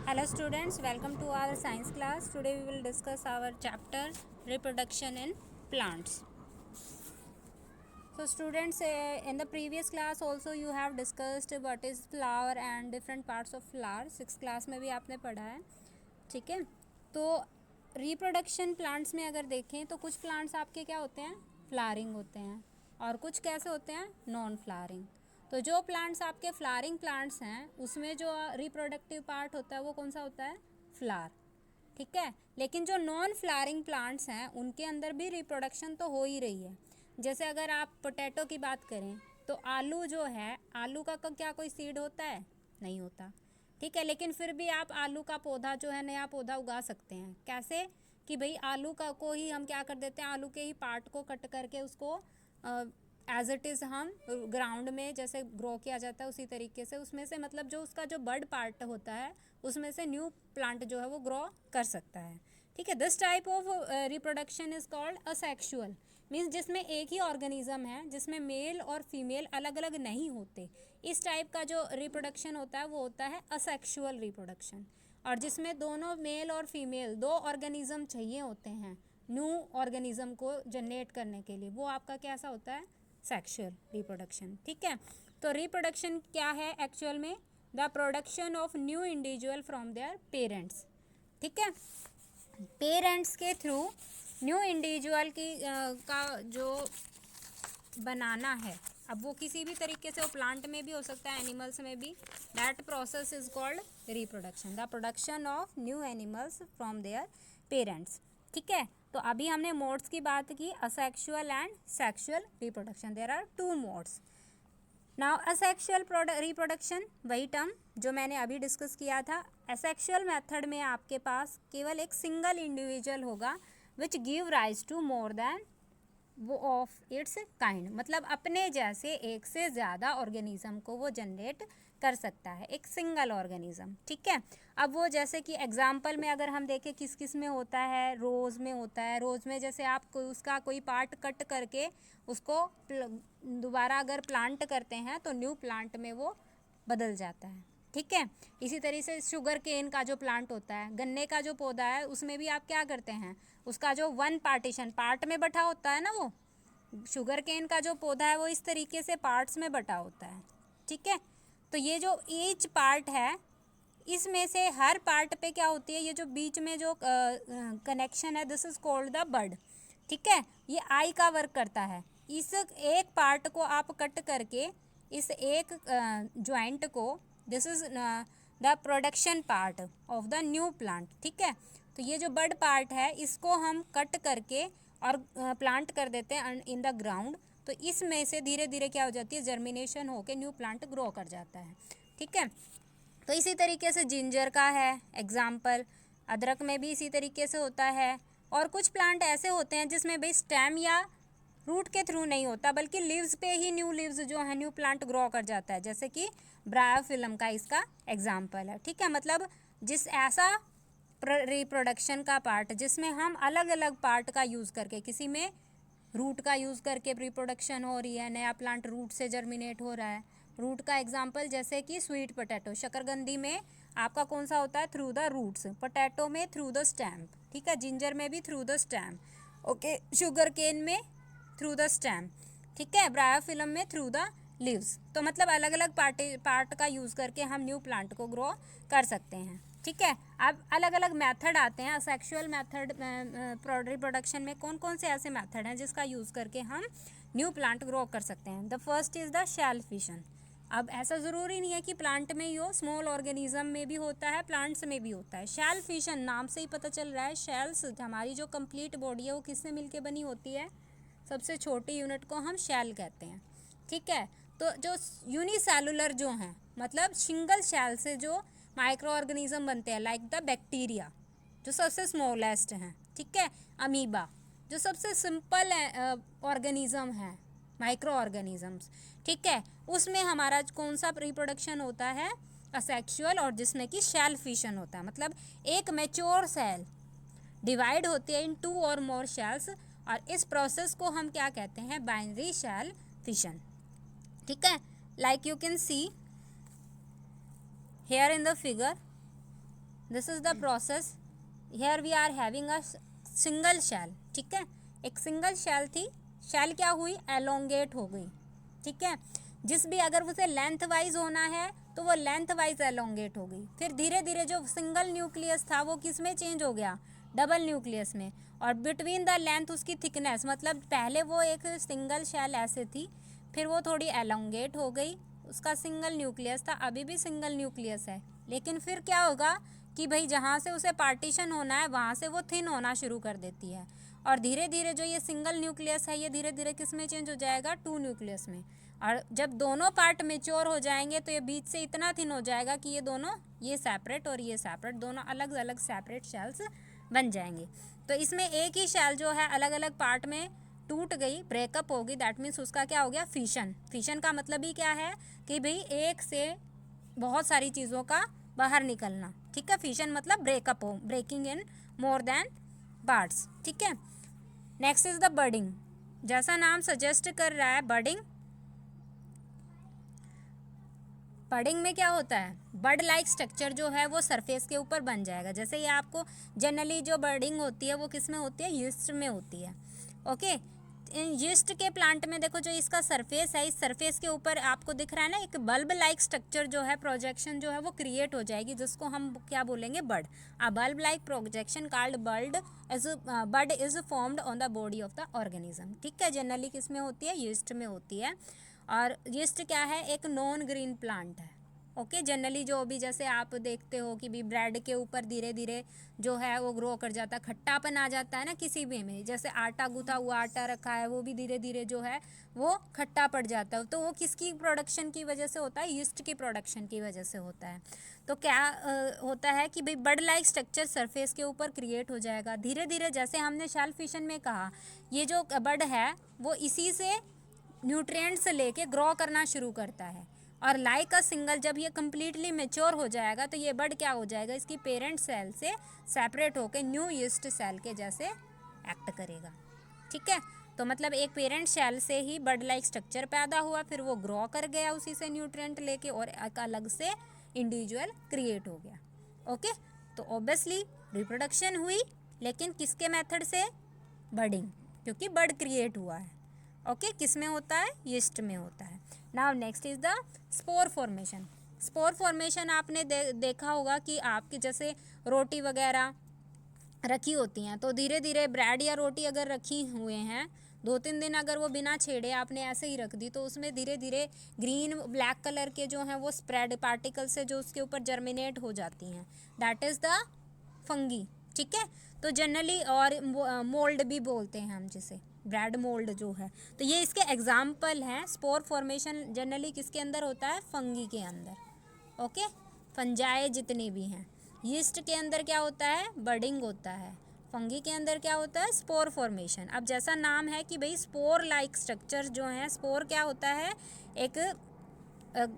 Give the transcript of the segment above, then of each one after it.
Hello students, welcome to our science class. Today we will discuss our chapter reproduction in plants. So students, in the previous class also you have discussed what is flower and different parts of flower. 6th class में भी आपने पढ़ा है, ठीक है। तो reproduction plants में अगर देखें तो कुछ प्लांट्स आपके क्या होते हैं, फ्लावरिंग होते हैं, और कुछ कैसे होते हैं, नॉन फ्लावरिंग। तो जो प्लांट्स आपके फ्लावरिंग प्लांट्स हैं उसमें जो रिप्रोडक्टिव पार्ट होता है वो कौन सा होता है, फ्लावर, ठीक है। लेकिन जो नॉन फ्लावरिंग प्लांट्स हैं उनके अंदर भी रिप्रोडक्शन तो हो ही रही है। जैसे अगर आप पोटैटो की बात करें तो आलू जो है, आलू का क्या कोई सीड होता है, नहीं होता, ठीक है। लेकिन फिर भी आप आलू का पौधा जो है, नया पौधा उगा सकते हैं। कैसे कि भाई आलू का को ही हम क्या कर देते हैं, आलू के ही पार्ट को कट करके उसको एज इट इज़ हम ग्राउंड में जैसे ग्रो किया जाता है उसी तरीके से उसमें से मतलब जो उसका जो बड पार्ट होता है उसमें से न्यू प्लांट जो है वो ग्रो कर सकता है, ठीक है। This type of reproduction is called asexual, means जिसमें एक ही ऑर्गेनिज्म है जिसमें मेल और फीमेल अलग अलग नहीं होते। इस टाइप का जो रिप्रोडक्शन होता है वो होता है असेक्सुअल रिप्रोडक्शन। और जिसमें दोनों मेल और फीमेल दो ऑर्गेनिज्म चाहिए होते हैं न्यू ऑर्गेनिज्म को जनरेट करने के लिए, वो आपका कैसा होता है, सेक्सुअल रिप्रोडक्शन, ठीक है। तो रिप्रोडक्शन क्या है एक्चुअल में, the production of new individual from their parents, ठीक है। पेरेंट्स के थ्रू न्यू इंडिविजुअल की का जो बनाना है, अब वो किसी भी तरीके से, वो प्लांट में भी हो सकता है, एनिमल्स में भी, that process is called reproduction, the production of new animals from their parents, ठीक है। तो अभी हमने मोड्स की बात की, asexual and sexual reproduction, there are 2 modes. Now asexual reproduction, वही टर्म जो मैंने अभी डिस्कस किया था। असेक्सुअल मेथड में आपके पास केवल एक सिंगल इंडिविजुअल होगा which give rise to more than one of its kind, मतलब अपने जैसे एक से ज़्यादा ऑर्गेनिज्म को वो जनरेट कर सकता है, एक सिंगल ऑर्गेनिज्म, ठीक है। अब वो जैसे कि एग्जांपल में अगर हम देखें किस किस में होता है, रोज़ में होता है। रोज़ में जैसे आप उसका कोई पार्ट कट करके उसको दोबारा अगर प्लांट करते हैं तो न्यू प्लांट में वो बदल जाता है, ठीक है। इसी तरीके से शुगर केन का जो प्लांट होता है, गन्ने का जो पौधा है, उसमें भी आप क्या करते हैं, उसका जो वन पार्टीशन पार्ट में बटा होता है ना, वो शुगर केन का जो पौधा है वो इस तरीके से पार्ट्स में बटा होता है, ठीक है। तो ये जो ईच पार्ट है, इसमें से हर पार्ट पे क्या होती है, ये जो बीच में जो कनेक्शन है, this is called the bud, ठीक है। ये आई का वर्क करता है। इस एक पार्ट को आप कट करके इस एक जॉइंट को, this is the production part of the new plant, ठीक है। तो ये जो बड पार्ट है इसको हम कट करके और प्लांट कर देते हैं इन द ग्राउंड, तो इसमें से धीरे धीरे क्या हो जाती है, जर्मिनेशन होकर न्यू प्लांट ग्रो कर जाता है, ठीक है। तो इसी तरीके से जिंजर का है एग्जाम्पल, अदरक में भी इसी तरीके से होता है। और कुछ प्लांट ऐसे होते हैं जिसमें भाई स्टेम या रूट के थ्रू नहीं होता बल्कि लीव्स पे ही न्यू लीव्स जो है न्यू प्लांट ग्रो कर जाता है, जैसे कि ब्रायोफिल्म का इसका एग्जाम्पल है, ठीक है। मतलब जिस ऐसा रिप्रोडक्शन का पार्ट जिसमें हम अलग अलग पार्ट का यूज़ करके, किसी में रूट का यूज़ करके रिप्रोडक्शन हो रही है, नया प्लांट रूट से जर्मिनेट हो रहा है। रूट का एग्जांपल जैसे कि स्वीट पोटैटो, शकरकंदी में आपका कौन सा होता है, थ्रू द रूट्स, पोटैटो में थ्रू द स्टेम, ठीक है। जिंजर में भी through the stem, okay. Sugarcane में थ्रू द स्टेम, ठीक है। ब्रायोफिल्म में थ्रू द लीव्स। तो मतलब अलग अलग पार्ट का यूज़ करके हम न्यू प्लांट को ग्रो कर सकते हैं, ठीक है। अब अलग अलग मेथड आते हैं सेक्सुअल मेथड रिप्रोडक्शन में। कौन कौन से ऐसे मेथड हैं जिसका यूज़ करके हम न्यू प्लांट ग्रो कर सकते हैं। The first is the cell fission. अब ऐसा ज़रूरी नहीं है कि प्लांट में ही हो, स्मॉल ऑर्गेनिज्म में भी होता है, प्लांट्स में भी होता है। शेल फिशन नाम से ही पता चल रहा है, शेल्स, हमारी जो कंप्लीट बॉडी है वो किससे मिलके बनी होती है, सबसे छोटी यूनिट को हम शेल कहते हैं, ठीक है। तो जो यूनिसेलुलर जो हैं, मतलब सिंगल शेल से जो माइक्रो ऑर्गेनिज्म बनते हैं, लाइक द बैक्टीरिया जो सबसे स्मॉलेस्ट हैं, ठीक है। अमीबा जो सबसे सिंपल ऑर्गेनिज्म है, माइक्रो ऑर्गेनिजम्स, ठीक है। उसमें हमारा कौन सा रिप्रोडक्शन होता है, असेक्सुअल, और जिसमें कि शेल फिशन होता है। मतलब एक मैच्योर सेल डिवाइड होती है इन 2 और मोर शेल्स, और इस प्रोसेस को हम क्या कहते हैं, बाइनरी शेल फिशन, ठीक है। Like you can see here in the figure, this is the process. Here we are having a single shell, ठीक है, एक सिंगल शैल थी, शैल क्या हुई, एलोंगेट हो गई, ठीक है, जिस भी अगर उसे लेंथ वाइज होना है तो वो लेंथ वाइज एलोंगेट हो गई। फिर धीरे धीरे जो सिंगल न्यूक्लियस था वो किस में चेंज हो गया, डबल न्यूक्लियस में, और बिटवीन द लेंथ उसकी थिकनेस, मतलब पहले वो एक सिंगल शैल ऐसे थी, फिर वो थोड़ी एलोंगेट हो गई, उसका सिंगल न्यूक्लियस था, अभी भी सिंगल न्यूक्लियस है, लेकिन फिर क्या होगा कि भाई जहाँ से उसे पार्टीशन होना है वहाँ से वो थिन होना शुरू कर देती है, और धीरे धीरे जो ये सिंगल न्यूक्लियस है ये धीरे धीरे किस में चेंज हो जाएगा, टू न्यूक्लियस में, और जब दोनों पार्ट मेच्योर हो जाएंगे तो ये बीच से इतना थिन हो जाएगा कि ये दोनों, ये सेपरेट और ये सेपरेट, दोनों अलग अलग सेपरेट शेल्स बन जाएंगे। तो इसमें एक ही शेल जो है अलग अलग पार्ट में टूट गई, ब्रेकअप होगी, दैट मीन्स उसका क्या हो गया, फिशन। फिशन का मतलब ही क्या है कि भाई एक से बहुत सारी चीज़ों का बाहर निकलना, ठीक है, फिशन मतलब ब्रेकअप हो, breaking in more than parts, ठीक है। नेक्स्ट इज द बडिंग, जैसा नाम सजेस्ट कर रहा है बडिंग, बडिंग में क्या होता है, बड लाइक स्ट्रक्चर जो है वो सरफेस के ऊपर बन जाएगा। जैसे ये आपको जनरली जो बडिंग होती है वो किस में होती है, यीस्ट में होती है, ओके। यीस्ट के प्लांट में देखो जो इसका सरफेस है, इस सरफेस के ऊपर आपको दिख रहा है ना एक बल्ब लाइक स्ट्रक्चर जो है, प्रोजेक्शन जो है वो क्रिएट हो जाएगी, जिसको हम क्या बोलेंगे, bud. A bulb like projection called bud is formed on the body of the organism, ठीक है, जनरली किस में होती है, यीस्ट में होती है। और यीस्ट क्या है, एक नॉन ग्रीन प्लांट है, ओके। जनरली जो भी जैसे आप देखते हो कि भी ब्रेड के ऊपर धीरे धीरे जो है वो ग्रो कर जाता है, खट्टापन आ जाता है ना किसी भी में, जैसे आटा गूथा हुआ आटा रखा है वो भी धीरे धीरे जो है वो खट्टा पड़ जाता है, तो वो किसकी प्रोडक्शन की वजह से होता है, यीस्ट की प्रोडक्शन की वजह से होता है। तो क्या होता है कि भाई बड लाइक स्ट्रक्चर सरफेस के ऊपर क्रिएट हो जाएगा धीरे धीरे, जैसे हमने शैल फिशन में कहा, ये जो बड है वो इसी से न्यूट्रिएंट्स लेके ग्रो करना शुरू करता है, और लाइक अ सिंगल जब ये कम्प्लीटली मेच्योर हो जाएगा तो ये बड क्या हो जाएगा, इसकी पेरेंट सेल से सेपरेट होकर न्यू यीस्ट सेल के जैसे एक्ट करेगा, ठीक है। तो मतलब एक पेरेंट सेल से ही बड लाइक स्ट्रक्चर पैदा हुआ, फिर वो ग्रो कर गया उसी से न्यूट्रिएंट लेके, और एक अलग से इंडिविजुअल क्रिएट हो गया, ओके। तो ऑब्वियसली रिप्रोडक्शन हुई, लेकिन किसके मेथड से, बडिंग, क्योंकि बड क्रिएट हुआ है, ओके। किस में होता है, यीस्ट में होता है। Now next is the spore formation. Spore formation आपने देखा होगा कि आपकी जैसे रोटी वगैरह रखी होती हैं, तो धीरे धीरे ब्रेड या रोटी अगर रखी हुए हैं 2-3 दिन, अगर वो बिना छेड़े आपने ऐसे ही रख दी, तो उसमें धीरे धीरे ग्रीन ब्लैक कलर के जो हैं वो स्प्रेड पार्टिकल से जो उसके ऊपर जर्मिनेट हो जाती हैं, दैट इज़ द फंगी, ठीक है। तो जनरली और मोल्ड भी बोलते हैं हम जिसे, ब्रेड मोल्ड जो है, तो ये इसके एग्जाम्पल हैं। स्पोर फॉर्मेशन जनरली किसके अंदर होता है, फंगी के अंदर, ओके, फंजाए जितने भी हैं। यीस्ट के अंदर क्या होता है, बडिंग होता है, फंगी के अंदर क्या होता है, स्पोर फॉर्मेशन। अब जैसा नाम है कि भाई स्पोर लाइक स्ट्रक्चर जो है, स्पोर क्या होता है, एक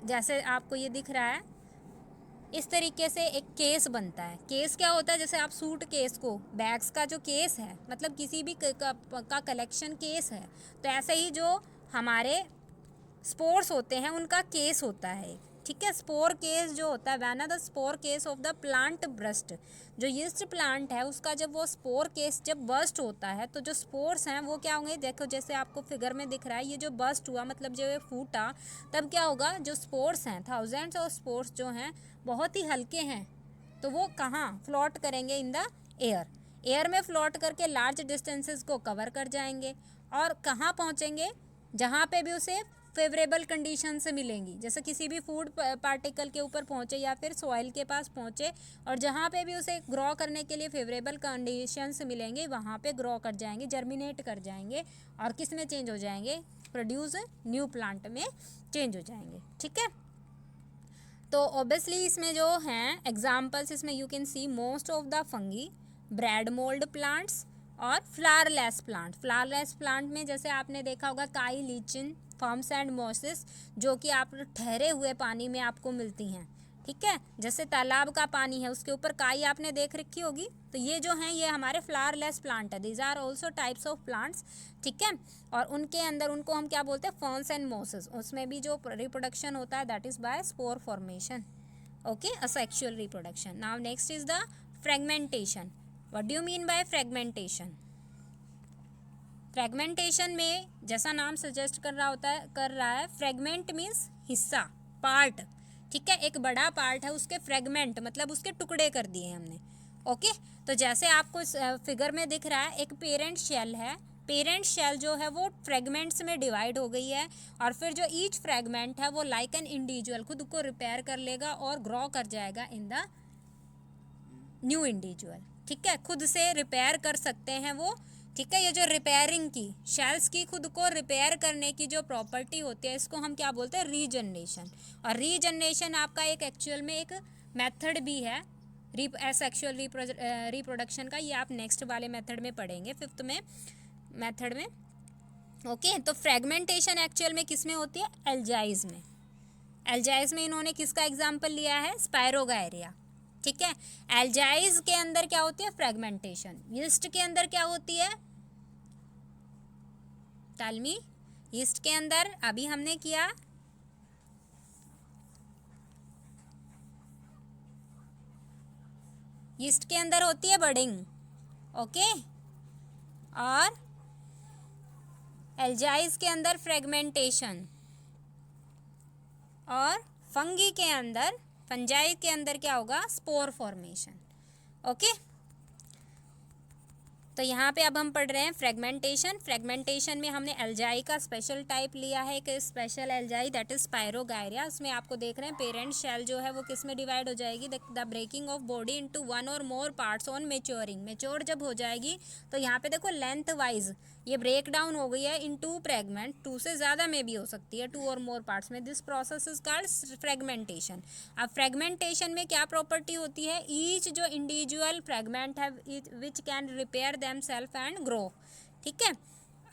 जैसे आपको ये दिख रहा है इस तरीके से एक केस बनता है। केस क्या होता है, जैसे आप सूट केस को, बैग्स का जो केस है, मतलब किसी भी का कलेक्शन केस है, तो ऐसे ही जो हमारे स्पोर्स होते हैं उनका केस होता है, ठीक है। स्पोर केस जो होता है, when the spore case of the plant burst, जो यीस्ट प्लांट है उसका जब वो स्पोर केस जब बर्स्ट होता है, तो जो स्पोर्स हैं वो क्या होंगे, देखो जैसे आपको फिगर में दिख रहा है, ये जो बर्स्ट हुआ मतलब जब ये फूटा, तब क्या होगा, जो स्पोर्स हैं, थाउजेंड्स ऑफ स्पोर्स जो हैं बहुत ही हल्के हैं, तो वो कहाँ फ्लोट करेंगे, इन द एयर। एयर में फ्लोट करके लार्ज डिस्टेंसेस को कवर कर जाएंगे, और कहाँ पहुँचेंगे, जहाँ पे भी उसे फेवरेबल कंडीशन से मिलेंगी, जैसे किसी भी फूड पार्टिकल के ऊपर पहुँचे या फिर सॉइल के पास पहुँचे, और जहाँ पे भी उसे ग्रो करने के लिए फेवरेबल कंडीशंस मिलेंगे वहाँ पे ग्रो कर जाएंगे, जर्मिनेट कर जाएंगे, और किस में चेंज हो जाएंगे, प्रोड्यूस न्यू प्लांट में चेंज हो जाएंगे, ठीक है। तो ऑब्वियसली इसमें जो हैं एग्जाम्पल्स, इसमें you can C most of the fungi, bread mould plants और फ्लावरलेस प्लांट। फ्लावरलेस प्लांट में जैसे आपने देखा होगा काई लीचिन, फॉर्म्स एंड मॉसेस, जो कि आप ठहरे हुए पानी में आपको मिलती हैं, ठीक है। जैसे तालाब का पानी है उसके ऊपर काई आपने देख रखी होगी, तो ये जो हैं ये हमारे फ्लावरलेस प्लांट है, these are also types of plants, ठीक है। और उनके अंदर उनको हम क्या बोलते हैं, फॉर्म्स एंड मॉसेस, उसमें भी जो रिप्रोडक्शन होता है that is by spore formation, Okay, asexual reproduction. Now next is the fragmentation. What do you mean by fragmentation? Fragmentation में जैसा नाम सजेस्ट कर रहा है फ्रेगमेंट मीन्स हिस्सा, पार्ट, ठीक है, एक बड़ा पार्ट है उसके फ्रेगमेंट मतलब उसके टुकड़े कर दिए हमने। ओके, तो जैसे आपको फिगर में दिख रहा है एक पेरेंट शेल है, पेरेंट शेल जो है वो फ्रेगमेंट्स में डिवाइड हो गई है और फिर जो ईच फ्रेगमेंट है वो लाइक एन इंडिविजुअल खुद को रिपेयर कर लेगा और ग्रो कर जाएगा इन द न्यू इंडिविजुअल। ठीक है, खुद से रिपेयर कर सकते हैं वो। ठीक है, ये जो रिपेयरिंग की शेल्स की खुद को रिपेयर करने की जो प्रॉपर्टी होती है इसको हम क्या बोलते हैं, रीजनरेशन। और रीजनरेशन आपका एक एक्चुअल में एक मेथड भी है सेक्सुअल रिप्रोडक्शन का, ये आप नेक्स्ट वाले मेथड में पढ़ेंगे, 5th में मेथड में। ओके, तो फ्रेगमेंटेशन एक्चुअल में किस में होती है, एल्जाइज में। एल्जाइज में इन्होंने किसका एग्जाम्पल लिया है, स्पायरोगायरिया। ठीक है, एल्जाइज के अंदर क्या होती है, फ्रेगमेंटेशन। यीस्ट के अंदर क्या होती है, तालमी, यीस्ट के अंदर अभी हमने किया यीस्ट के अंदर होती है बडिंग। ओके, और एल्जाइज के अंदर फ्रेगमेंटेशन, और फंगी के अंदर क्या होगा, स्पोर फॉर्मेशन। ओके, तो यहाँ पे अब हम पढ़ रहे हैं फ्रेगमेंटेशन। फ्रेगमेंटेशन में हमने एल्जाई का स्पेशल टाइप लिया है, एक स्पेशल एल्जाई दैट इज स्पायरोगायरिया। उसमें आपको देख रहे हैं पेरेंट शेल जो है वो किस में डिवाइड हो जाएगी, the breaking of body into one or more parts on maturing. Mature जब हो जाएगी तो यहाँ पे देखो लेंथ वाइज ये ब्रेक डाउन हो गई है इन 2 फ्रेगमेंट, 2 से ज़्यादा में भी हो सकती है, 2 और मोर पार्ट्स में। This process is called fragmentation. अब फ्रेगमेंटेशन में क्या प्रॉपर्टी होती है, ईच जो इंडिविजुअल फ्रेगमेंट है which can repair themself and grow. ठीक है,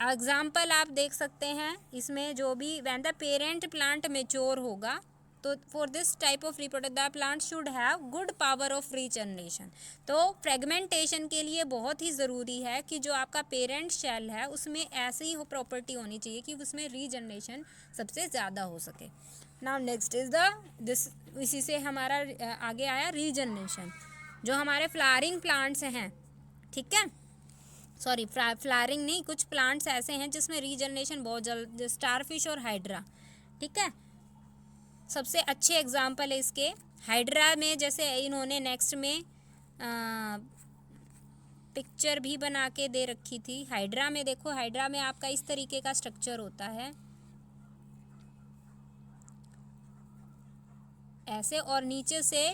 एग्जाम्पल आप देख सकते हैं इसमें जो भी, when the parent plant mature होगा तो for this type of reproduct the plant should have good power of regeneration. तो फ्रेगमेंटेशन के लिए बहुत ही ज़रूरी है कि जो आपका पेरेंट शेल है उसमें ऐसी ही प्रॉपर्टी होनी चाहिए कि उसमें रीजनरेशन सबसे ज़्यादा हो सके। नाउ नेक्स्ट इज दिस, इसी से हमारा आगे आया रीजनरेशन। जो हमारे फ्लावरिंग प्लांट्स हैं, ठीक है, सॉरी फ्लावरिंग नहीं, कुछ प्लांट्स ऐसे हैं जिसमें रीजनरेशन बहुत जल्द, स्टारफिश और हाइड्रा। ठीक है, सबसे अच्छे एग्जाम्पल है इसके। हाइड्रा में जैसे इन्होंने नेक्स्ट में पिक्चर भी बना के दे रखी थी। हाइड्रा में देखो, हाइड्रा में आपका इस तरीके का स्ट्रक्चर होता है ऐसे, और नीचे से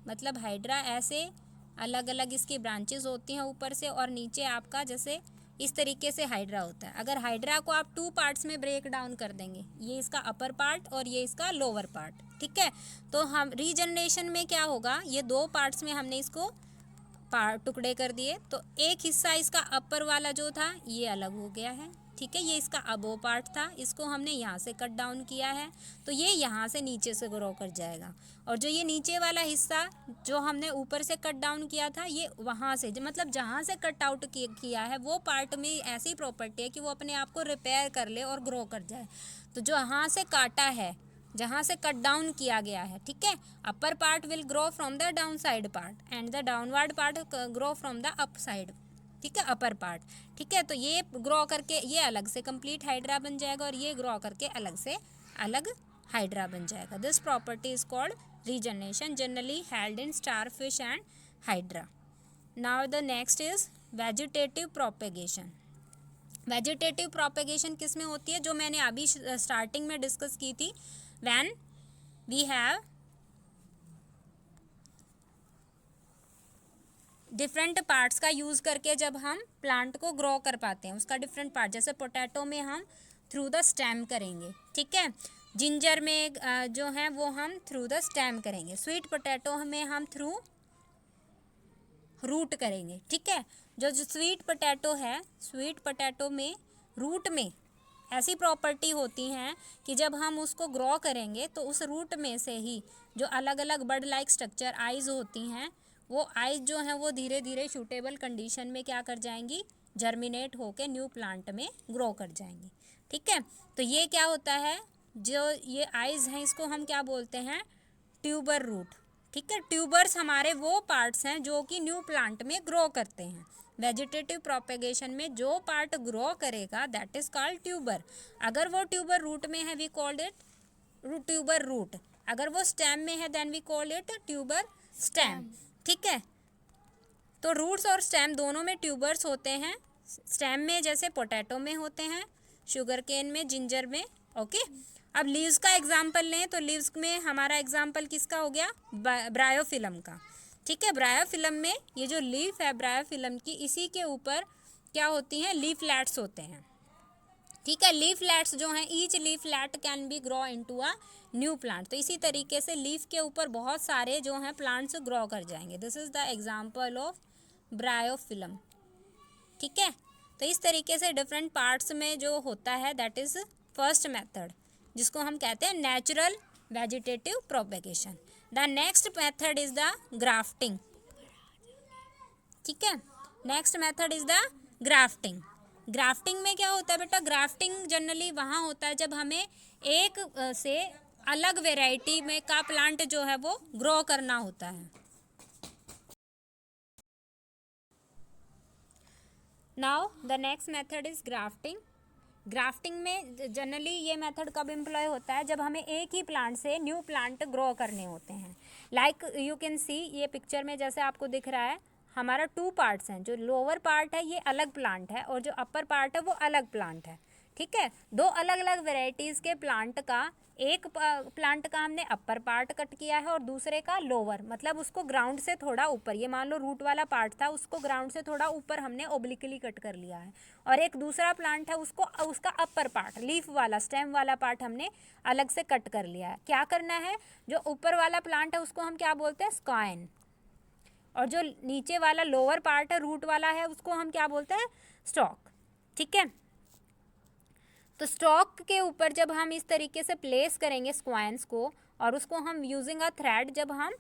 मतलब हाइड्रा ऐसे अलग अलग इसकी ब्रांचेस होती हैं ऊपर से, और नीचे आपका जैसे इस तरीके से हाइड्रा होता है। अगर हाइड्रा को आप 2 पार्ट्स में ब्रेक डाउन कर देंगे, ये इसका अपर पार्ट और ये इसका लोअर पार्ट, ठीक है, तो हम रीजनरेशन में क्या होगा, ये 2 पार्ट्स में हमने इसको टुकड़े कर दिए, तो एक हिस्सा इसका अपर वाला जो था ये अलग हो गया है। ठीक है, ये इसका अबो पार्ट था, इसको हमने यहाँ से कट डाउन किया है, तो ये यहाँ से नीचे से ग्रो कर जाएगा। और जो ये नीचे वाला हिस्सा जो हमने ऊपर से कट डाउन किया था, ये वहाँ से मतलब जहाँ से कट आउट किया है वो पार्ट में ऐसी प्रॉपर्टी है कि वो अपने आप को रिपेयर कर ले और ग्रो कर जाए। तो जो यहाँ से काटा है, जहाँ से कट डाउन किया गया है, ठीक है, upper part will grow from the down side part and the downward part grow from the up side. ठीक है, अपर पार्ट। ठीक है, तो ये ग्रो करके ये अलग से कंप्लीट हाइड्रा बन जाएगा और ये ग्रो करके अलग से अलग हाइड्रा बन जाएगा। This property is called regeneration, generally held in starfish and hydra. Now the next is vegetative propagation. Vegetative propagation किस में होती है, जो मैंने अभी स्टार्टिंग में डिस्कस की थी, when we have different parts का यूज़ करके जब हम प्लांट को ग्रो कर पाते हैं, उसका डिफरेंट पार्ट, जैसे पोटैटो में हम थ्रू द स्टेम करेंगे, ठीक है, जिंजर में जो है वो हम थ्रू द स्टेम करेंगे, स्वीट पोटैटो में हम थ्रू रूट करेंगे। ठीक है, जो स्वीट पोटैटो है, स्वीट पोटैटो में रूट में ऐसी प्रॉपर्टी होती हैं कि जब हम उसको ग्रो करेंगे तो उस रूट में से ही जो अलग अलग बर्ड लाइक स्ट्रक्चर आइज़ होती हैं, वो आइज़ जो हैं वो धीरे धीरे सूटेबल कंडीशन में क्या कर जाएंगी, जर्मिनेट होके न्यू प्लांट में ग्रो कर जाएंगी। ठीक है, तो ये क्या होता है, जो ये आइज़ हैं इसको हम क्या बोलते हैं, ट्यूबर रूट। ठीक है, ट्यूबर्स हमारे वो पार्ट्स हैं जो कि न्यू प्लांट में ग्रो करते हैं। वेजिटेटिव प्रोपेगेशन में जो पार्ट ग्रो करेगा दैट इज कॉल्ड ट्यूबर। अगर वो ट्यूबर रूट में है we called it tuber root, अगर वो स्टेम में है then we call it tuber stem. ठीक है, तो रूट्स और स्टेम दोनों में ट्यूबर्स होते हैं। स्टेम में जैसे पोटैटो में होते हैं, शुगर केन में, जिंजर में। ओके, अब लीव्स का एग्जांपल लें तो लीव्स में हमारा एग्जांपल किसका हो गया, ब्रायोफिलम का। ठीक है, ब्रायोफिलम में ये जो लीफ है ब्रायोफिलम की, इसी के ऊपर क्या होती हैं, लीफलेट्स होते हैं। ठीक है, लीफलेट्स जो हैं, each leaflet can be grow into a new plant. तो इसी तरीके से लीफ के ऊपर बहुत सारे जो हैं प्लांट्स ग्रो कर जाएंगे। This is the example of bryophyllum. ठीक है, तो इस तरीके से डिफरेंट पार्ट्स में जो होता है दैट इज फर्स्ट मेथड, जिसको हम कहते हैं natural vegetative propagation. The next method is the grafting. ठीक है, next method is the grafting. Grafting में क्या होता है बेटा, ग्राफ्टिंग जनरली वहाँ होता है जब हमें एक से अलग वेराइटी में का प्लांट जो है वो ग्रो करना होता है। Now the next method is grafting. Grafting में जनरली ये मेथड कब एम्प्लॉय होता है, जब हमें एक ही प्लांट से न्यू प्लांट ग्रो करने होते हैं। लाइक यू कैन सी, ये पिक्चर में जैसे आपको दिख रहा है, हमारा 2 पार्ट्स हैं। जो लोअर पार्ट है ये अलग प्लांट है और जो अपर पार्ट है वो अलग प्लांट है। ठीक है, 2 अलग अलग वेराइटीज़ के प्लांट का, एक प्लांट का हमने अपर पार्ट कट किया है और दूसरे का लोअर, मतलब उसको ग्राउंड से थोड़ा ऊपर, ये मान लो रूट वाला पार्ट था, उसको ग्राउंड से थोड़ा ऊपर हमने ओब्लिकली कट कर लिया है। और एक दूसरा प्लांट है, उसको उसका अपर पार्ट, लीफ वाला, स्टेम वाला पार्ट हमने अलग से कट कर लिया है। क्या करना है, जो ऊपर वाला प्लांट है उसको हम क्या बोलते हैं, स्काइन, और जो नीचे वाला लोअर पार्ट है, रूट वाला है, उसको हम क्या बोलते हैं, स्टॉक। ठीक है, तो स्टॉक के ऊपर जब हम इस तरीके से प्लेस करेंगे स्क्वाइंस को, और उसको हम यूजिंग अ थ्रेड जब हम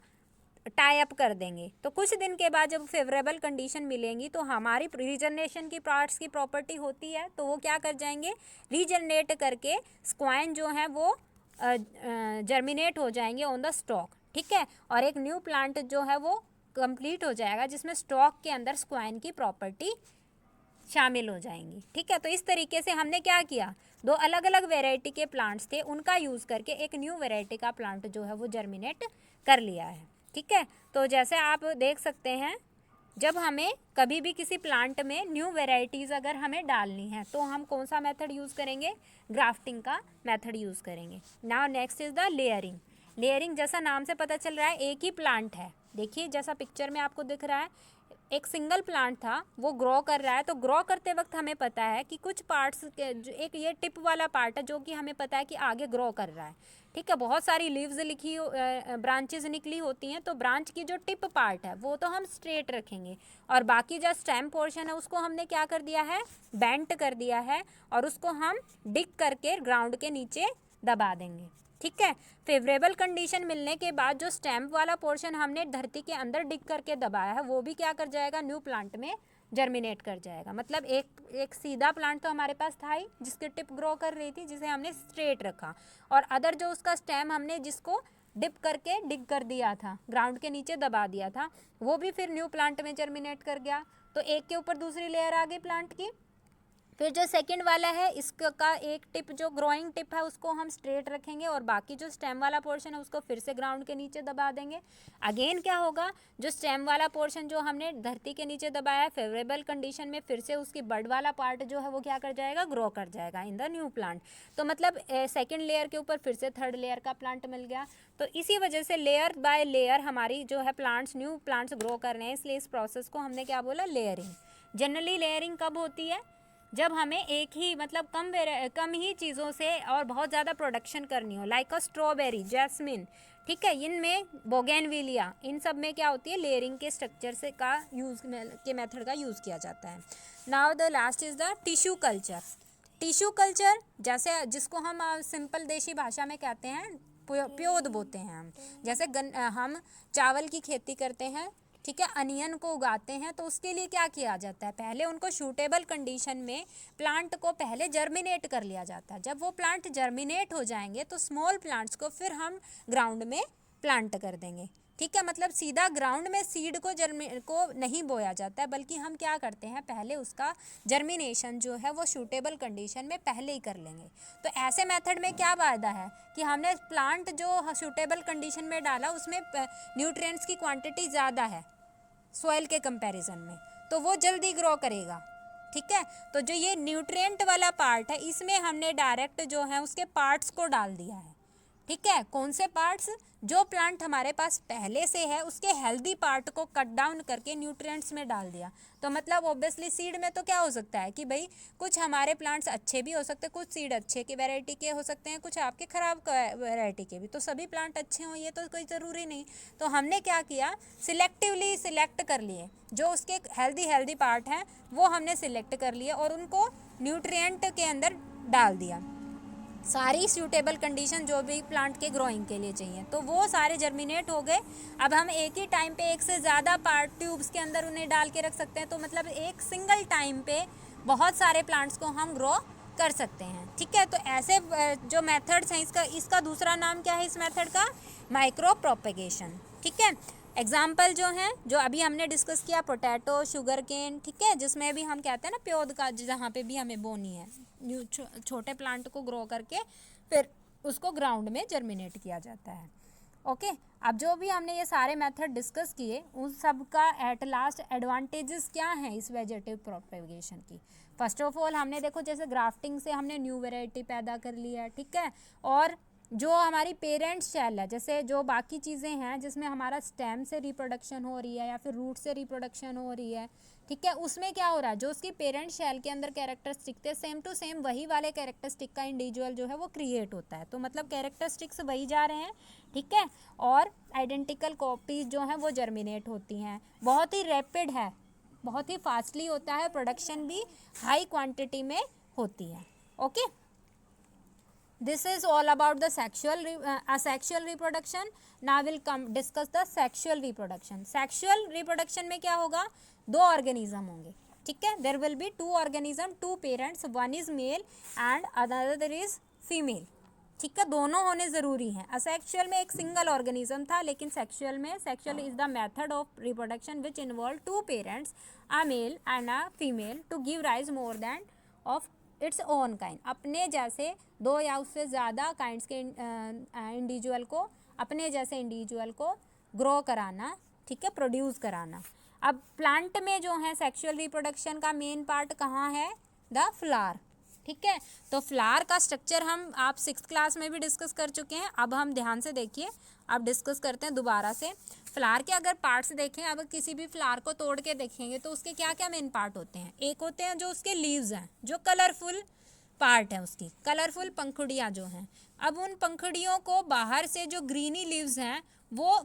टाई अप कर देंगे, तो कुछ दिन के बाद जब फेवरेबल कंडीशन मिलेंगी तो हमारी रीजनरेशन की पार्ट्स की प्रॉपर्टी होती है, तो वो क्या कर जाएंगे, रीजनरेट करके स्क्वाइन जो है वो जर्मिनेट हो जाएंगे ऑन द स्टॉक। ठीक है, और एक न्यू प्लांट जो है वो कंप्लीट हो जाएगा जिसमें स्टॉक के अंदर स्क्वाइन की प्रॉपर्टी शामिल हो जाएंगी। ठीक है, तो इस तरीके से हमने क्या किया, 2 अलग अलग वेराइटी के प्लांट्स थे, उनका यूज़ करके एक न्यू वेराइटी का प्लांट जो है वो जर्मिनेट कर लिया है। ठीक है, तो जैसे आप देख सकते हैं, जब हमें कभी भी किसी प्लांट में न्यू वेराइटीज़ अगर हमें डालनी है तो हम कौन सा मेथड यूज़ करेंगे, ग्राफ्टिंग का मेथड यूज़ करेंगे। Now next is the layering. Layering जैसा नाम से पता चल रहा है, एक ही प्लांट है, देखिए जैसा पिक्चर में आपको दिख रहा है, एक सिंगल प्लांट था, वो ग्रो कर रहा है। तो ग्रो करते वक्त हमें पता है कि कुछ पार्ट्स के, एक ये टिप वाला पार्ट है जो कि हमें पता है कि आगे ग्रो कर रहा है। ठीक है, बहुत सारी लीव्स लिखी ब्रांचेस निकली होती हैं, तो ब्रांच की जो टिप पार्ट है वो तो हम स्ट्रेट रखेंगे, और बाकी जो स्टेम पोर्शन है उसको हमने क्या कर दिया है, बेंट कर दिया है, और उसको हम डिग करके ग्राउंड के नीचे दबा देंगे। ठीक है, फेवरेबल कंडीशन मिलने के बाद जो स्टेम वाला पोर्शन हमने धरती के अंदर डिग करके दबाया है वो भी क्या कर जाएगा, न्यू प्लांट में जर्मिनेट कर जाएगा। मतलब एक सीधा प्लांट तो हमारे पास था ही जिसकी टिप ग्रो कर रही थी, जिसे हमने स्ट्रेट रखा, और अदर जो उसका स्टेम हमने जिसको डिप करके डिग कर दिया था, ग्राउंड के नीचे दबा दिया था, वो भी फिर न्यू प्लांट में जर्मिनेट कर गया। तो एक के ऊपर दूसरी लेयर आ गई प्लांट की। फिर जो सेकंड वाला है, इसका एक टिप जो ग्रोइंग टिप है उसको हम स्ट्रेट रखेंगे, और बाकी जो स्टेम वाला पोर्शन है उसको फिर से ग्राउंड के नीचे दबा देंगे। अगेन क्या होगा, जो स्टेम वाला पोर्शन जो हमने धरती के नीचे दबाया है फेवरेबल कंडीशन में, फिर से उसकी बड वाला पार्ट जो है वो क्या कर जाएगा, ग्रो कर जाएगा इन द न्यू प्लांट। तो मतलब सेकेंड लेयर के ऊपर फिर से थर्ड लेयर का प्लांट मिल गया। तो इसी वजह से लेयर बाय लेयर हमारी जो है प्लांट्स, न्यू प्लांट्स ग्रो कर रहे हैं, इसलिए इस प्रोसेस को हमने क्या बोला, लेयरिंग। जनरली लेयरिंग कब होती है, जब हमें एक ही मतलब कम ही चीज़ों से और बहुत ज़्यादा प्रोडक्शन करनी हो, लाइक अ स्ट्रॉबेरी, जैस्मिन। ठीक है, इनमें बोगेनविलिया, इन सब में क्या होती है, लेयरिंग के स्ट्रक्चर से का यूज़ के मेथड का यूज़ किया जाता है। Now the last is the tissue culture. Tissue culture जैसे जिसको हम सिंपल देशी भाषा में कहते हैं प्योद बोते हैं हम। जैसे हम चावल की खेती करते हैं, ठीक है, अनियन को उगाते हैं, तो उसके लिए क्या किया जाता है, पहले उनको सूटेबल कंडीशन में प्लांट को पहले जर्मिनेट कर लिया जाता है। जब वो प्लांट जर्मिनेट हो जाएंगे तो स्मॉल प्लांट्स को फिर हम ग्राउंड में प्लांट कर देंगे। ठीक है, मतलब सीधा ग्राउंड में सीड को नहीं बोया जाता है, बल्कि हम क्या करते हैं, पहले उसका जर्मिनेशन जो है वो सूटेबल कंडीशन में पहले ही कर लेंगे। तो ऐसे मेथड में क्या फ़ायदा है कि हमने प्लांट जो सूटेबल कंडीशन में डाला उसमें न्यूट्रिएंट्स की क्वांटिटी ज़्यादा है सॉइल के कंपैरिजन में, तो वो जल्दी ग्रो करेगा। ठीक है, तो जो ये न्यूट्रिएंट वाला पार्ट है इसमें हमने डायरेक्ट जो है उसके पार्ट्स को डाल दिया है। ठीक है, कौन से पार्ट्स, जो प्लांट हमारे पास पहले से है उसके हेल्दी पार्ट को कट डाउन करके न्यूट्रिएंट्स में डाल दिया। तो मतलब ऑब्वियसली सीड में तो क्या हो सकता है कि भाई कुछ हमारे प्लांट्स अच्छे भी हो सकते हैं, कुछ सीड अच्छे की वैरायटी के हो सकते हैं, कुछ आपके ख़राब वैरायटी के भी। तो सभी प्लांट अच्छे हों ये तो कोई ज़रूरी नहीं। तो हमने क्या किया, सिलेक्टिवली सिलेक्ट कर लिए, जो उसके हेल्दी पार्ट हैं वो हमने सिलेक्ट कर लिए और उनको न्यूट्रिएंट के अंदर डाल दिया। सारी सूटेबल कंडीशन जो भी प्लांट के ग्रोइंग के लिए चाहिए, तो वो सारे जर्मिनेट हो गए। अब हम एक ही टाइम पे एक से ज़्यादा पार्ट ट्यूब्स के अंदर उन्हें डाल के रख सकते हैं। तो मतलब एक सिंगल टाइम पे बहुत सारे प्लांट्स को हम ग्रो कर सकते हैं। ठीक है, तो ऐसे जो मेथड्स हैं, इसका दूसरा नाम क्या है इस मेथड का, माइक्रो प्रोपेगेशन। ठीक है, एग्जाम्पल जो हैं जो अभी हमने डिस्कस किया, पोटैटो, शुगर केन, ठीक है, जिसमें भी हम कहते हैं ना प्योद का, जहाँ पे भी हमें बोनी है, छोटे प्लांट को ग्रो करके फिर उसको ग्राउंड में जर्मिनेट किया जाता है। ओके, अब जो भी हमने ये सारे मेथड डिस्कस किए उन सब का एट लास्ट एडवांटेजेस क्या हैं इस वेजिटेटिव प्रोपेगेशन की। फर्स्ट ऑफ ऑल हमने देखो जैसे ग्राफ्टिंग से हमने न्यू वेराइटी पैदा कर ली है। ठीक है, और जो हमारी पेरेंट सेल है, जैसे जो बाकी चीज़ें हैं जिसमें हमारा स्टेम से रिप्रोडक्शन हो रही है या फिर रूट से रिप्रोडक्शन हो रही है, ठीक है, उसमें क्या हो रहा है, जो उसकी पेरेंट सेल के अंदर कैरेक्टरिस्टिक थे सेम टू सेम वही वाले कैरेक्टरिस्टिक का इंडिविजुअल जो है वो क्रिएट होता है। तो मतलब कैरेक्टरिस्टिक्स वही जा रहे हैं। ठीक है, और आइडेंटिकल कॉपीज जो हैं वो जर्मिनेट होती हैं। बहुत ही रैपिड है, बहुत ही फास्टली होता है, प्रोडक्शन भी हाई क्वांटिटी में होती है। Okay, this is all about the asexual reproduction. Now we'll come discuss the sexual reproduction. Sexual reproduction में क्या होगा, दो ऑर्गेनिज्म होंगे। ठीक है, there will be two organism, two parents, one is male and another is female। ठीक है, दोनों होने ज़रूरी हैं। असेक्सुअल में एक सिंगल ऑर्गेनिज्म था, लेकिन सेक्सुअल में, sexual is the method of reproduction which involve two parents, a male and a female, to give rise more than of its own kind. अपने जैसे दो या उससे ज़्यादा काइंड्स के इंडिविजुअल को, अपने जैसे इंडिविजुअल को ग्रो कराना। ठीक है, प्रोड्यूस कराना। अब प्लांट में जो है सेक्सुअल रिप्रोडक्शन का मेन पार्ट कहाँ है, द फ्लावर। ठीक है, तो फ्लावर का स्ट्रक्चर हम आप 6th क्लास में भी डिस्कस कर चुके हैं। अब हम ध्यान से देखिए, अब डिस्कस करते हैं दोबारा से। फ्लावर के अगर पार्ट्स देखें, अब किसी भी फ्लावर को तोड़ के देखेंगे तो उसके क्या क्या मेन पार्ट होते हैं। एक होते हैं जो उसके लीव्स हैं, जो कलरफुल पार्ट है, उसकी कलरफुल पंखुड़ियाँ जो हैं। अब उन पंखुड़ियों को बाहर से जो ग्रीनी लीव्स हैं वो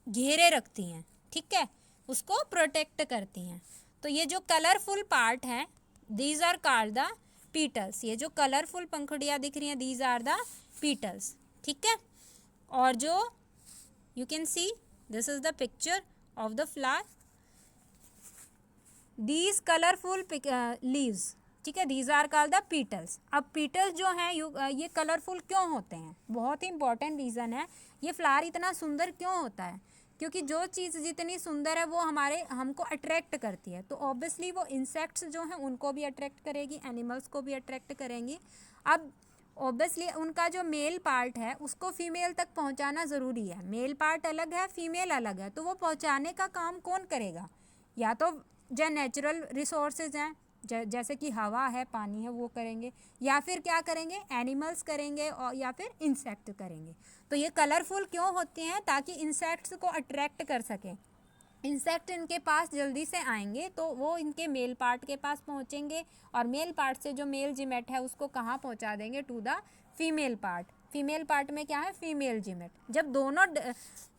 घेरे रखती हैं। ठीक है, उसको प्रोटेक्ट करती हैं। तो ये जो कलरफुल पार्ट हैं, these are called the petals. ये जो कलरफुल पंखुड़ियाँ दिख रही हैं, दीज आर द पीटल्स। ठीक है, और जो you can see this is the picture of the flower, these colourful leaves. ठीक है, these are called the petals. अब पीटल्स जो हैं ये कलरफुल क्यों होते हैं, बहुत ही इंपॉर्टेंट रीज़न है। ये फ्लावर इतना सुंदर क्यों होता है, क्योंकि जो चीज़ जितनी सुंदर है वो हमको अट्रैक्ट करती है। तो ऑब्वियसली वो इंसेक्ट्स जो हैं उनको भी अट्रैक्ट करेगी, एनिमल्स को भी अट्रैक्ट करेंगी। अब ऑब्वियसली उनका जो मेल पार्ट है उसको फीमेल तक पहुंचाना ज़रूरी है। मेल पार्ट अलग है, फीमेल अलग है, तो वो पहुंचाने का काम कौन करेगा, या तो जो नेचुरल रिसोर्सेज हैं जैसे कि हवा है, पानी है, वो करेंगे, या फिर क्या करेंगे, एनिमल्स करेंगे, और या फिर इंसेक्ट करेंगे। तो ये कलरफुल क्यों होते हैं, ताकि इंसेक्ट्स को अट्रैक्ट कर सकें। इंसेक्ट इनके पास जल्दी से आएंगे तो वो इनके मेल पार्ट के पास पहुंचेंगे, और मेल पार्ट से जो मेल जिमेट है उसको कहाँ पहुंचा देंगे, to the female part. Female part में क्या है, फीमेल जिमेट। जब दोनों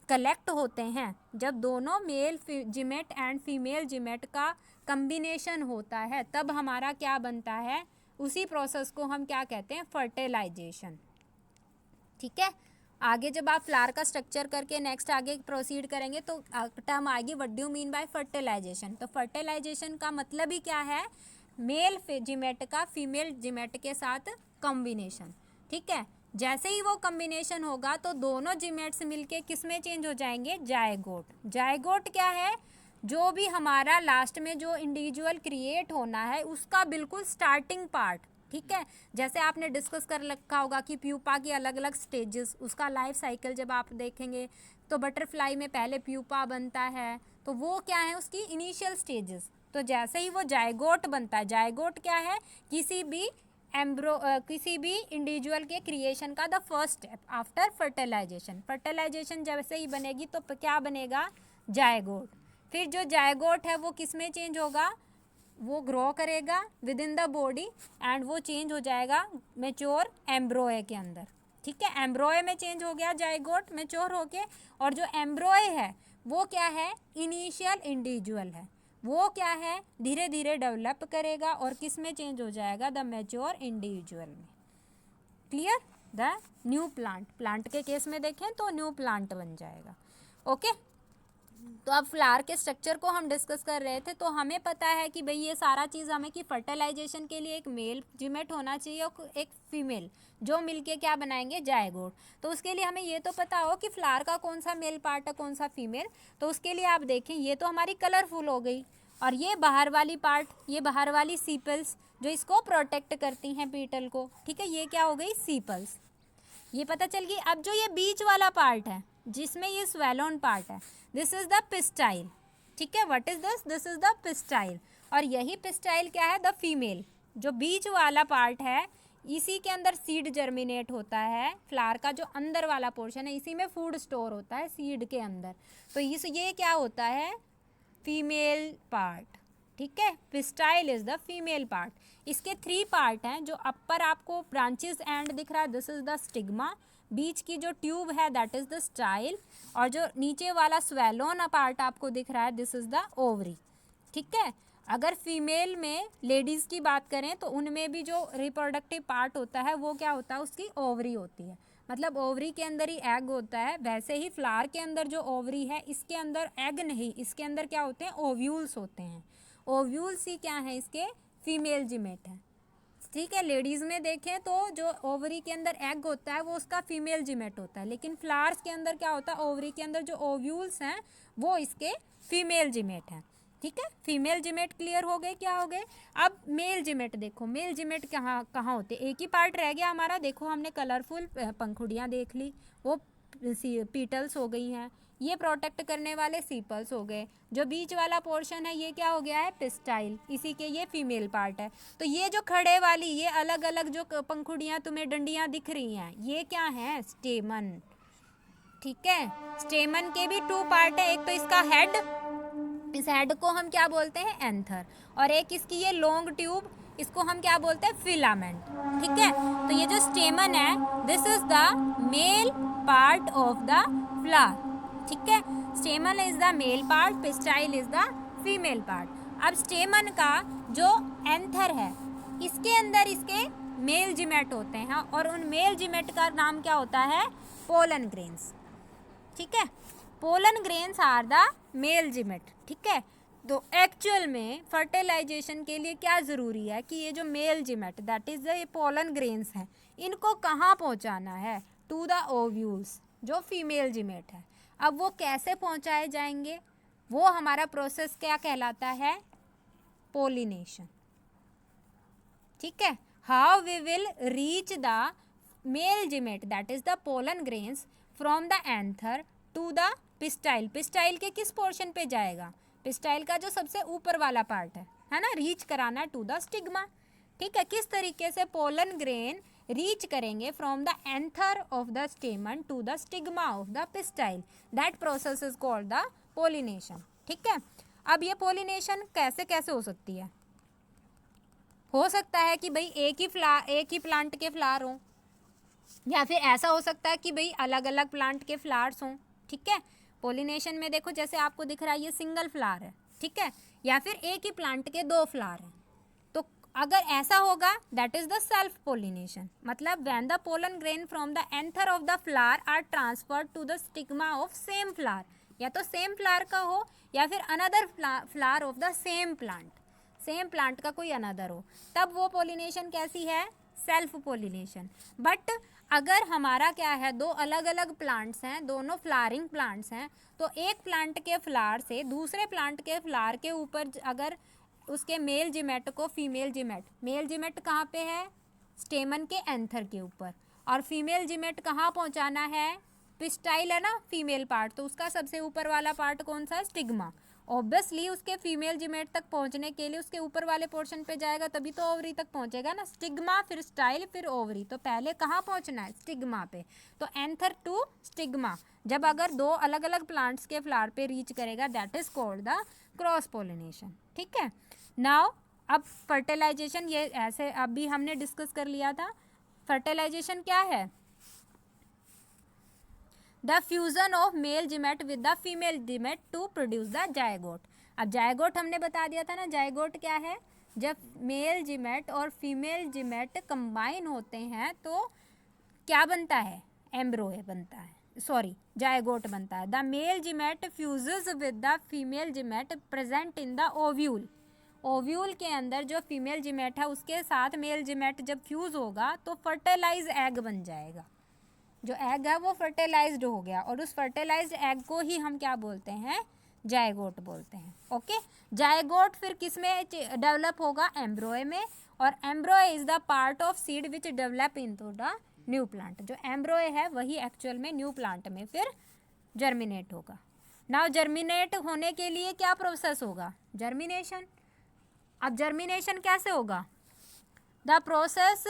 कलेक्ट होते हैं, जब दोनों male gamete and female gamete का कम्बिनेशन होता है, तब हमारा क्या बनता है, उसी प्रोसेस को हम क्या कहते हैं, फर्टिलाइजेशन। ठीक है, आगे जब आप फ्लावर का स्ट्रक्चर करके नेक्स्ट आगे प्रोसीड करेंगे तो टर्म आएगी what do mean by fertilization. तो फर्टिलाइजेशन का मतलब ही क्या है, मेल जिमेट का फीमेल जिमेट के साथ कॉम्बिनेशन। ठीक है, जैसे ही वो कॉम्बिनेशन होगा तो दोनों जिमेट्स मिलके किस में चेंज हो जाएंगे, जायगोट। जायगोट क्या है, जो भी हमारा लास्ट में जो इंडिविजुअल क्रिएट होना है उसका बिल्कुल स्टार्टिंग पार्ट, ठीक है। जैसे आपने डिस्कस कर रखा होगा कि प्यूपा की अलग अलग स्टेजेस, उसका लाइफ साइकिल जब आप देखेंगे तो बटरफ्लाई में पहले प्यूपा बनता है, तो वो क्या है उसकी इनिशियल स्टेजेस। तो जैसे ही वो जायगोट बनता है, जायगोट क्या है, किसी भी इंडिविजुअल के क्रिएशन का the first step after fertilization. Fertilization जैसे ही बनेगी तो क्या बनेगा, जायगोट। फिर जो जायगोट है वो किस में चेंज होगा, वो ग्रो करेगा with in the body and वो चेंज हो जाएगा मेच्योर एम्ब्रोए के अंदर, ठीक है। एम्ब्रोए में चेंज हो गया जायगोट मेच्योर होके, और जो एम्ब्रोए है वो क्या है, इनिशियल इंडिविजुअल है, वो क्या है धीरे धीरे डेवलप करेगा और किस में चेंज हो जाएगा, द मैच्योर इंडिविजुअल में। Clear, the new plant, plant के केस में देखें तो न्यू प्लांट बन जाएगा। ओके, तो अब फ्लावर के स्ट्रक्चर को हम डिस्कस कर रहे थे, तो हमें पता है कि भाई ये सारा चीज़ हमें कि फर्टिलाइजेशन के लिए एक मेल जिमेट होना चाहिए और एक फीमेल, जो मिलके क्या बनाएंगे, जायगोट। तो उसके लिए हमें ये तो पता हो कि फ्लावर का कौन सा मेल पार्ट है कौन सा फीमेल। तो उसके लिए आप देखें, ये तो हमारी कलरफुल हो गई, और ये बाहर वाली पार्ट, ये बाहर वाली सीपल्स जो इसको प्रोटेक्ट करती हैं पीटल को, ठीक है, ये क्या हो गई, सीपल्स, ये पता चल गई। अब जो ये बीच वाला पार्ट है जिसमें ये स्वेलोन पार्ट है, दिस इज द पिस्टाइल, ठीक है। What is this is the pistil, और यही पिस्टाइल क्या है, द फीमेल। जो बीच वाला पार्ट है इसी के अंदर सीड जर्मिनेट होता है, फ्लावर का जो अंदर वाला पोर्शन है इसी में फूड स्टोर होता है सीड के अंदर। तो ये क्या होता है, फीमेल पार्ट, ठीक है। पिस्टाइल इज द फीमेल पार्ट। इसके 3 पार्ट हैं, जो अपर आपको ब्रांचेस एंड दिख रहा है, दिस इज द स्टिग्मा, बीच की जो ट्यूब है दैट इज द स्टाइल, और जो नीचे वाला स्वेलोन पार्ट आपको दिख रहा है दिस इज द ओवरी, ठीक है। अगर फीमेल में लेडीज़ की बात करें तो उनमें भी जो रिप्रोडक्टिव पार्ट होता है वो क्या होता है, उसकी ओवरी होती है, मतलब ओवरी के अंदर ही एग होता है। वैसे ही फ्लावर के अंदर जो ओवरी है इसके अंदर एग नहीं, इसके अंदर क्या होते हैं, ओव्यूल्स होते हैं। ओव्यूल्स ही क्या है, इसके फीमेल जिमेट है, ठीक है। लेडीज़ में देखें तो जो ओवरी के अंदर एग होता है वो उसका फीमेल जिमेट होता है, लेकिन फ्लावर्स के अंदर क्या होता है, ओवरी के अंदर जो ओव्यूल्स हैं वो इसके फीमेल जिमेट हैं, ठीक है। फीमेल जिमेट क्लियर हो गए, क्या हो गए। अब मेल जिमेट देखो, मेल जिमेट कहाँ कहाँ होते, एक ही पार्ट रह गया हमारा, देखो हमने कलरफुल पंखुड़ियाँ देख ली, वो पीटल्स हो गई हैं, ये प्रोटेक्ट करने वाले सीपल्स हो गए, जो बीच वाला पोर्शन है ये क्या हो गया है, पिस्टाइल, इसी के ये फीमेल पार्ट है। तो ये जो खड़े वाली ये अलग अलग जो पंखुड़ियाँ तुम्हें डंडियाँ दिख रही हैं ये क्या हैं, स्टेमन, ठीक है। स्टेमन के भी 2 पार्ट है, एक तो इसका हेड, इस हेड को हम क्या बोलते हैं, एंथर, और एक इसकी ये लॉन्ग ट्यूब, इसको हम क्या बोलते हैं, फिलामेंट, ठीक है। तो ये जो स्टेमन है this is the male part of the flower, ठीक है। Stamen is the male part, pistil is the female part. अब स्टेमन का जो एंथर है इसके अंदर इसके मेल जिमेट होते हैं, और उन मेल जिमेट का नाम क्या होता है, पोलन ग्रेन्स, ठीक है। Pollen grains are the male gamete, ठीक है। तो एक्चुअल में फर्टिलाइजेशन के लिए क्या ज़रूरी है कि ये जो male gamete that is the pollen grains हैं इनको कहाँ पहुँचाना है, टू द ओव्यूल्स, जो फीमेल जिमेट है। अब वो कैसे पहुँचाए जाएंगे, वो हमारा प्रोसेस क्या कहलाता है, पोलिनेशन, ठीक है। How we will reach the male gamete that is the pollen grains from the anther to the pistil, pistil के किस पोर्शन पे जाएगा, पिस्टाइल का जो सबसे ऊपर वाला पार्ट है ना, रीच कराना टू द स्टिग्मा, ठीक है। किस तरीके से पोलन ग्रेन रीच करेंगे from the anther of the stamen to the stigma of the pistil, that process is called the pollination, ठीक है। अब ये पोलिनेशन कैसे कैसे हो सकती है, हो सकता है कि भाई एक ही प्लांट के फ्लावर हों, या फिर ऐसा हो सकता है कि भाई अलग अलग प्लांट के फ्लावर्स हों, ठीक है। पोलिनेशन में देखो जैसे आपको दिख रहा है ये सिंगल फ्लावर है, ठीक है, या फिर एक ही प्लांट के 2 फ्लावर हैं। तो अगर ऐसा होगा that is the self pollination, मतलब when the pollen grain from the anther of the flower are transferred to the stigma of same flower, या तो सेम फ्लावर का हो या फिर another flower of the same plant का कोई another हो, तब वो पोलिनेशन कैसी है, सेल्फ पोलिनेशन। बट अगर हमारा क्या है, दो अलग अलग प्लांट्स हैं, दोनों फ्लावरिंग प्लांट्स हैं, तो एक प्लांट के फ्लावर से दूसरे प्लांट के फ्लावर के ऊपर अगर उसके मेल जिमेट को फीमेल जिमेट, मेल जिमेट कहाँ पे है, स्टेमन के एंथर के ऊपर, और फीमेल जिमेट कहाँ पहुँचाना है, पिस्टाइल है ना फीमेल पार्ट, तो उसका सबसे ऊपर वाला पार्ट कौन सा है, स्टिग्मा। ऑब्वियसली उसके फीमेल जिमेट तक पहुंचने के लिए उसके ऊपर वाले पोर्शन पे जाएगा, तभी तो ओवरी तक पहुंचेगा ना, स्टिग्मा फिर स्टाइल फिर ओवरी, तो पहले कहाँ पहुंचना है, स्टिग्मा पे। तो एंथर टू स्टिग्मा जब अगर दो अलग अलग प्लांट्स के फ्लावर पे रीच करेगा, that is called the cross pollination. ठीक है, नाउ अब फर्टिलाइजेशन, ये ऐसे अभी हमने डिस्कस कर लिया था। फर्टिलाइजेशन क्या है, the fusion of male gamete with the female gamete to produce the zygote. अब जायगोट हमने बता दिया था ना, जायगोट क्या है, जब मेल जिमेट और फीमेल जिमेट कंबाइन होते हैं तो क्या बनता है, एम्ब्रोए बनता है, सॉरी जायगोट बनता है। The male gamete fuses with the female gamete present in the ovule. Ovule के अंदर जो फीमेल जिमेट है उसके साथ मेल जिमेट जब फ्यूज होगा तो फर्टिलाइज एग बन जाएगा। जो एग है वो फर्टिलाइज्ड हो गया, और उस फर्टिलाइज्ड एग को ही हम क्या बोलते हैं, जायगोट बोलते हैं। ओके, जायगोट फिर किस में डेवलप होगा, एम्ब्रोए में, और embryo is the part of seed which develop into the new plant. जो एम्ब्रोए है वही एक्चुअल में न्यू प्लांट में फिर जर्मिनेट होगा। नाउ जर्मिनेट होने के लिए क्या प्रोसेस होगा, जर्मिनेशन। अब जर्मिनेशन कैसे होगा, the process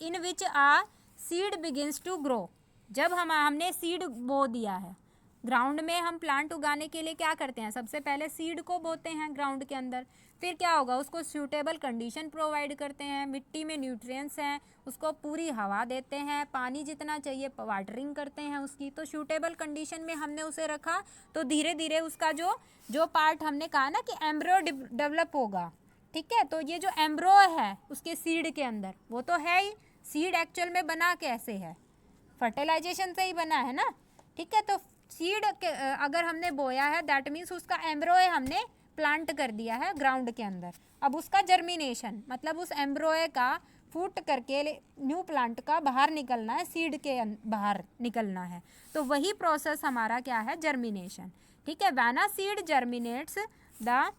in which a seed begins to grow. जब हमने सीड बो दिया है, ग्राउंड में हम प्लांट उगाने के लिए क्या करते हैं, सबसे पहले सीड को बोते हैं ग्राउंड के अंदर, फिर क्या होगा, उसको सूटेबल कंडीशन प्रोवाइड करते हैं, मिट्टी में न्यूट्रिएंट्स हैं, उसको पूरी हवा देते हैं, पानी जितना चाहिए वाटरिंग करते हैं उसकी, तो सूटेबल कंडीशन में हमने उसे रखा, तो धीरे धीरे उसका जो पार्ट हमने कहा ना कि एम्ब्रो डेवलप होगा। ठीक है, तो ये जो एम्ब्रो है उसके सीड के अंदर, वो तो है ही, सीड एक्चुअल में बना कैसे है, फर्टिलाइजेशन से ही बना है ना। ठीक है, तो सीड अगर हमने बोया है दैट मीन्स उसका एम्ब्रोए हमने प्लांट कर दिया है ग्राउंड के अंदर। अब उसका जर्मिनेशन मतलब उस एम्ब्रोए का फूट करके न्यू प्लांट का बाहर निकलना है, सीड के बाहर निकलना है, तो वही प्रोसेस हमारा क्या है, जर्मिनेशन। ठीक है, when a seed germinates the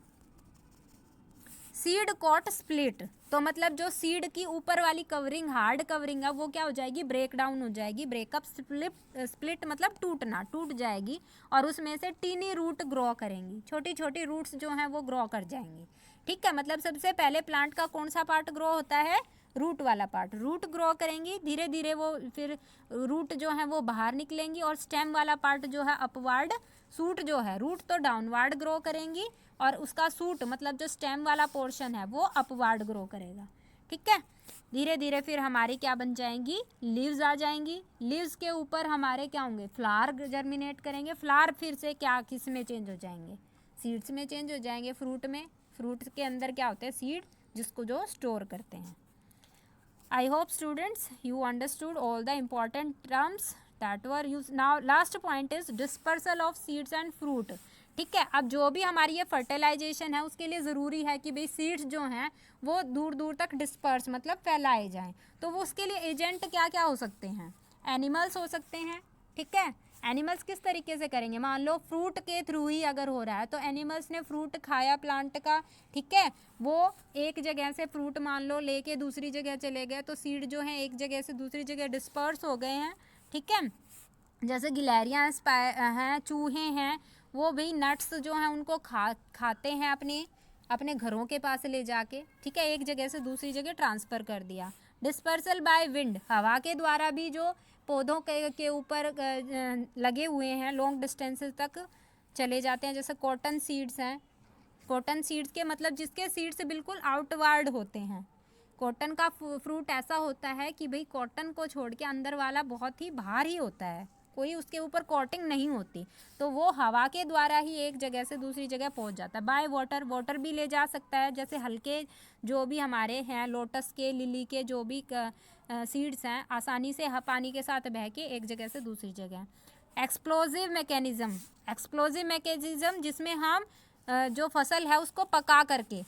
seed coat split, तो मतलब जो सीड की ऊपर वाली कवरिंग हार्ड कवरिंग है वो क्या हो जाएगी, ब्रेक डाउन हो जाएगी, ब्रेकअप स्प्लिट मतलब टूटना, टूट जाएगी, और उसमें से टीनी रूट ग्रो करेंगी, छोटी छोटी रूट्स जो हैं वो ग्रो कर जाएंगी। ठीक है, मतलब सबसे पहले प्लांट का कौन सा पार्ट ग्रो होता है, रूट वाला पार्ट, रूट ग्रो करेंगी, धीरे धीरे वो फिर रूट जो है वो बाहर निकलेंगी, और स्टेम वाला पार्ट जो है अपवर्ड, सूट जो है, रूट तो डाउनवर्ड ग्रो करेंगी और उसका सूट मतलब जो स्टेम वाला पोर्शन है वो अपवर्ड ग्रो करेगा। ठीक है, धीरे धीरे फिर हमारी क्या बन जाएंगी, लीव्स आ जाएंगी, लीव्स के ऊपर हमारे क्या होंगे, फ्लावर जर्मिनेट करेंगे, फ्लावर फिर से क्या किस में चेंज हो जाएंगे, सीड्स में चेंज हो जाएंगे, फ्रूट में, फ्रूट के अंदर क्या होते हैं, सीड, जिसको जो स्टोर करते हैं। I hope students you understood all the important terms that were used. Now last point is dispersal of seeds and fruit. ठीक है, अब जो भी हमारी ये फर्टिलाइजेशन है उसके लिए ज़रूरी है कि भाई सीड्स जो हैं वो दूर दूर तक डिस्पर्स मतलब फैलाए जाएं, तो वो उसके लिए एजेंट क्या क्या हो सकते हैं, एनिमल्स हो सकते हैं। ठीक है, एनिमल्स किस तरीके से करेंगे, मान लो फ्रूट के थ्रू ही अगर हो रहा है तो एनिमल्स ने फ्रूट खाया प्लांट का, ठीक है, वो एक जगह से फ्रूट मान लो लेके दूसरी जगह चले गए, तो सीड जो है एक जगह से दूसरी जगह डिस्पर्स हो गए हैं। ठीक है, जैसे गिलहरियाँ हैं, चूहे हैं, वो भी नट्स जो हैं उनको खाते हैं अपने घरों के पास ले जाके। ठीक है, एक जगह से दूसरी जगह ट्रांसफ़र कर दिया। डिस्पर्सल बाय विंड, हवा के द्वारा भी जो पौधों के ऊपर लगे हुए हैं लॉन्ग डिस्टेंसेस तक चले जाते हैं, जैसे कॉटन सीड्स हैं, कॉटन सीड्स के मतलब जिसके सीड्स बिल्कुल आउटवर्ड होते हैं। कॉटन का फ्रूट ऐसा होता है कि भाई कॉटन को छोड़ के अंदर वाला बहुत ही भारी होता है, कोई उसके ऊपर कोटिंग नहीं होती, तो वो हवा के द्वारा ही एक जगह से दूसरी जगह पहुंच जाता है। बाय वाटर, वाटर भी ले जा सकता है, जैसे हल्के जो भी हमारे हैं लोटस के, लिली के जो भी सीड्स हैं आसानी से पानी के साथ बह के एक जगह से दूसरी जगह। एक्सप्लोजिव मैकेनिज़्म जिसमें हम जो फसल है उसको पका करके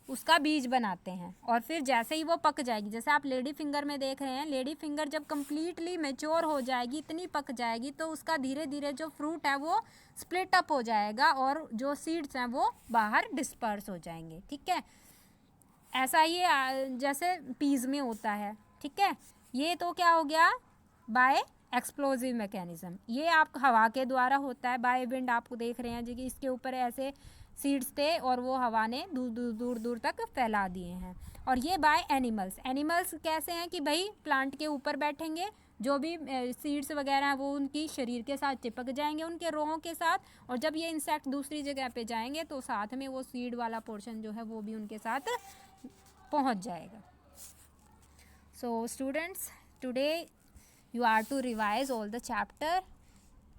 उसका बीज बनाते हैं। और फिर जैसे ही वो पक जाएगी, जैसे आप लेडी फिंगर में देख रहे हैं, लेडी फिंगर जब कम्प्लीटली मेच्योर हो जाएगी, इतनी पक जाएगी, तो उसका धीरे धीरे जो फ्रूट है वो स्प्लिट अप हो जाएगा और जो सीड्स हैं वो बाहर डिस्पर्स हो जाएंगे। ठीक है, ऐसा ही जैसे पीज में होता है। ठीक है, ये तो क्या हो गया, बाय एक्सप्लोजिव मैकेनिज्म। ये आप हवा के द्वारा होता है, बाय विंड। आपको देख रहे हैं जी कि इसके ऊपर ऐसे सीड्स थे और वो हवा ने दूर दूर दूर दूर तक फैला दिए हैं। और ये बाय एनिमल्स। एनिमल्स कैसे हैं कि भाई प्लांट के ऊपर बैठेंगे, जो भी सीड्स वगैरह हैं वो उनकी शरीर के साथ चिपक जाएंगे, उनके रोहों के साथ, और जब ये इंसेक्ट दूसरी जगह पे जाएंगे तो साथ में वो सीड वाला पोर्शन जो है वो भी उनके साथ पहुंच जाएगा। So students, today you are to revise all the chapter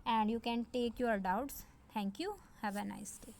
and you can take your doubts. Thank you. Have a nice day.